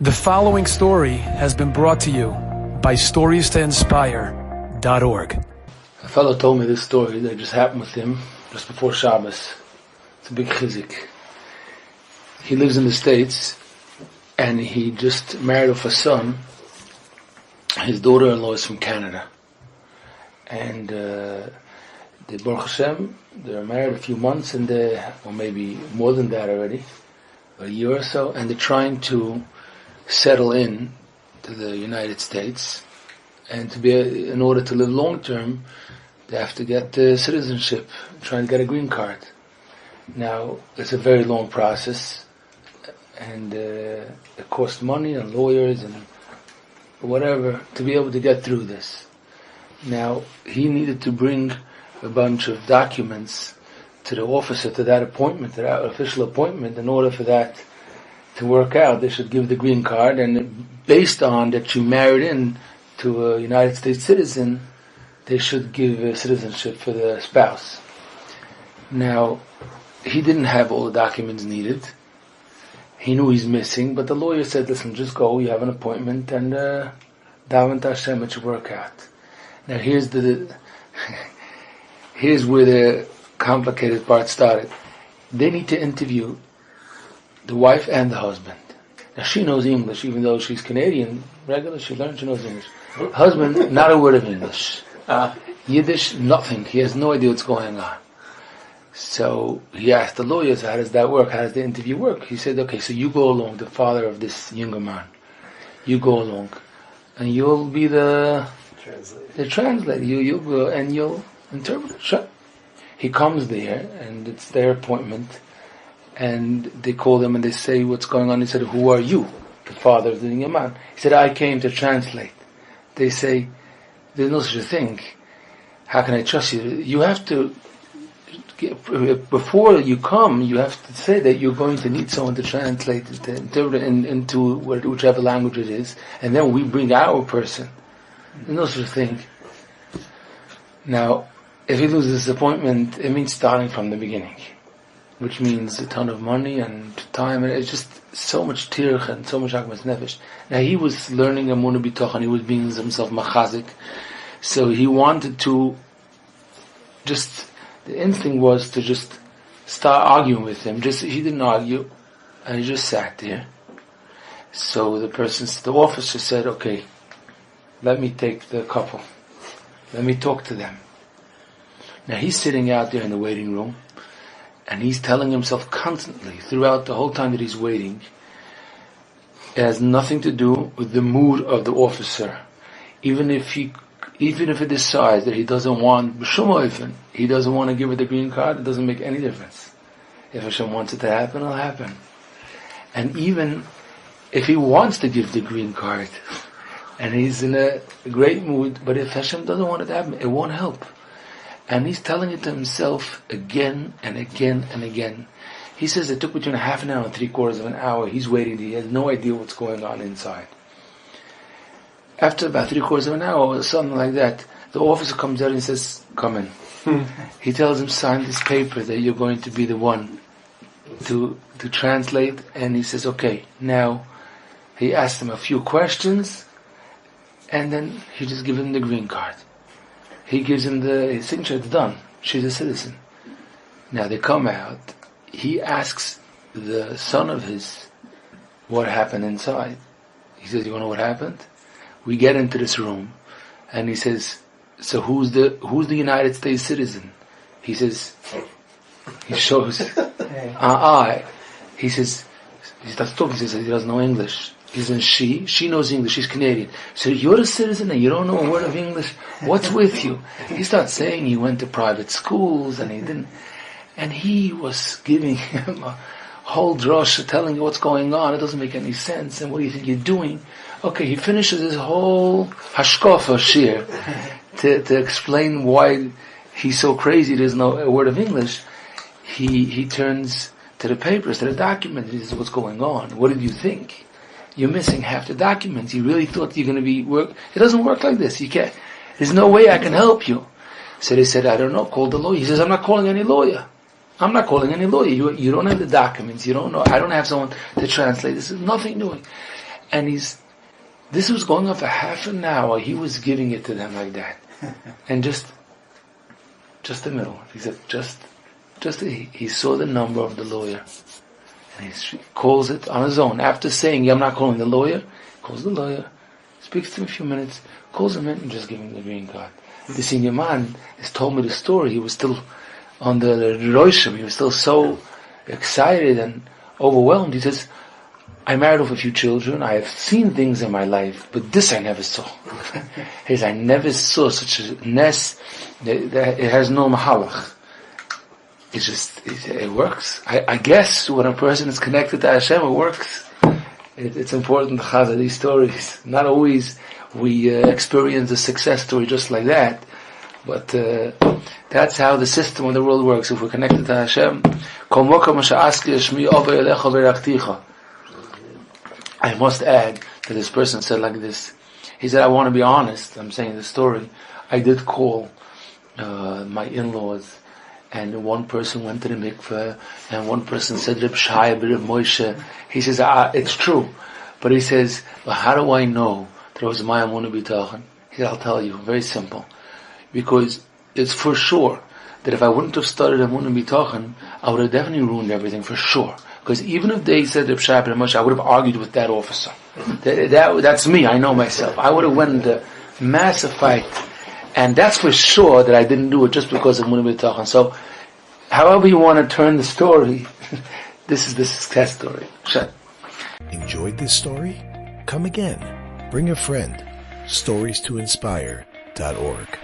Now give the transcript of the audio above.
The following story has been brought to you by StoriesToInspire.org. A fellow told me this story that just happened with him just before Shabbos. It's a big chizik. He lives in the States and he just married off a son. His daughter-in-law is from Canada. And the Baruch Hashem, they're married a few months and or maybe more than that already, a year or so, and they're trying to settle in to the United States, and in order to live long term, they have to get citizenship, trying to get a green card. Now, it's a very long process, and it costs money and lawyers and whatever to be able to get through this. Now, he needed to bring a bunch of documents to the officer, to that appointment, to that official appointment. In order for that to work out, they should give the green card, and based on that you married in to a United States citizen, they should give citizenship for the spouse. Now, he didn't have all the documents needed. He knew he's missing, but the lawyer said, listen, just go, you have an appointment, and daven to Hashem, it should work out. Now here's where the complicated part started. They need to interview the wife and the husband. Now she knows English, even though she's Canadian, regular, she learned, she knows English. Husband, not a word of English. Yiddish, nothing. He has no idea what's going on. So he asked the lawyers, how does that work? How does the interview work? He said, okay, so you go along, the father of this younger man. You go along, and you'll be the translator. You'll go and you'll interpret. Sure. He comes there, and it's their appointment. And they call him and they say, what's going on? He said, who are you? The father of the young man. He said, I came to translate. They say, there's no such a thing. How can I trust you? You have to, before you come, you have to say that you're going to need someone to translate, to interpret into whichever language it is. And then we bring our person. There's no such a thing. Now, if he loses this appointment, it means starting from the beginning, which means a ton of money and time, and it's just so much tirch and so much akmas nefesh. Now he was learning Emunah b'tochen, he was being himself machazik, so he wanted to the instinct was to just start arguing with him. He didn't argue, and he just sat there. So the officer said, okay, let me take the couple. Let me talk to them. Now he's sitting out there in the waiting room, and he's telling himself constantly, throughout the whole time that he's waiting, it has nothing to do with the mood of the officer. Even if it decides that he doesn't want, he doesn't want to give her the green card, it doesn't make any difference. If Hashem wants it to happen, it'll happen. And even if he wants to give the green card, and he's in a great mood, but if Hashem doesn't want it to happen, it won't help. And he's telling it to himself again and again and again. He says it took between a half an hour and 3/4 of an hour. He's waiting. He has no idea what's going on inside. After about 3/4 of an hour or something like that, the officer comes out and says, come in. He tells him, sign this paper that you're going to be the one to translate. And he says, okay. Now, he asks him a few questions, and then he just gives him the green card. He gives him his signature, it's done. She's a citizen. Now they come out. He asks the son of his what happened inside. He says, you want to know what happened? We get into this room, and he says, so who's the United States citizen? He says, he shows, I. He says, he starts talking, he says he doesn't know English. He says, she knows English, she's Canadian. So you're a citizen and you don't know a word of English? What's with you? He starts saying he went to private schools and he didn't. And he was giving him a whole drush, telling you what's going on. It doesn't make any sense. And what do you think you're doing? Okay, he finishes his whole hashkofa shir to explain why he's so crazy he doesn't know a word of English. He turns to the papers, to the document. He says, what's going on? What did you think? You're missing half the documents. You really thought you're going to be work. It doesn't work like this. You can't. There's no way I can help you. So they said, I don't know. Call the lawyer. He says, I'm not calling any lawyer. I'm not calling any lawyer. You don't have the documents. You don't know. I don't have someone to translate. This is nothing doing. And this was going on for half an hour. He was giving it to them like that. And just the middle. He said, he saw the number of the lawyer. And he calls it on his own. After saying, I'm not calling the lawyer, calls the lawyer, speaks to him a few minutes, calls him in and just gives him the green card. The senior man has told me the story. He was still on the Roshim. He was still so excited and overwhelmed. He says, I married off a few children. I have seen things in my life, but this I never saw. He says, I never saw such a nest. It has no mahalach. It works. I guess when a person is connected to Hashem, it works. It's important to have these stories. Not always we experience a success story just like that, but that's how the system of the world works. If we're connected to Hashem, I must add that this person said like this. He said, I want to be honest. I'm saying the story. I did call my in-laws, and one person went to the mikveh, and one person said Reb Shai, Reb Moshe. He says, it's true. But he says, well, how do I know that it was my Emunah B'tachon? He said, I'll tell you, very simple. Because it's for sure that if I wouldn't have started Emunah B'tachon, I would have definitely ruined everything, for sure. Because even if they said Reb Shai, Reb Moshe, I would have argued with that officer. That's me, I know myself. I would have went into massive fight. And that's for sure that I didn't do it just because of Emunah B'tachon. So, however you want to turn the story, this is the success story. Enjoyed this story? Come again. Bring a friend. StoriesToInspire.org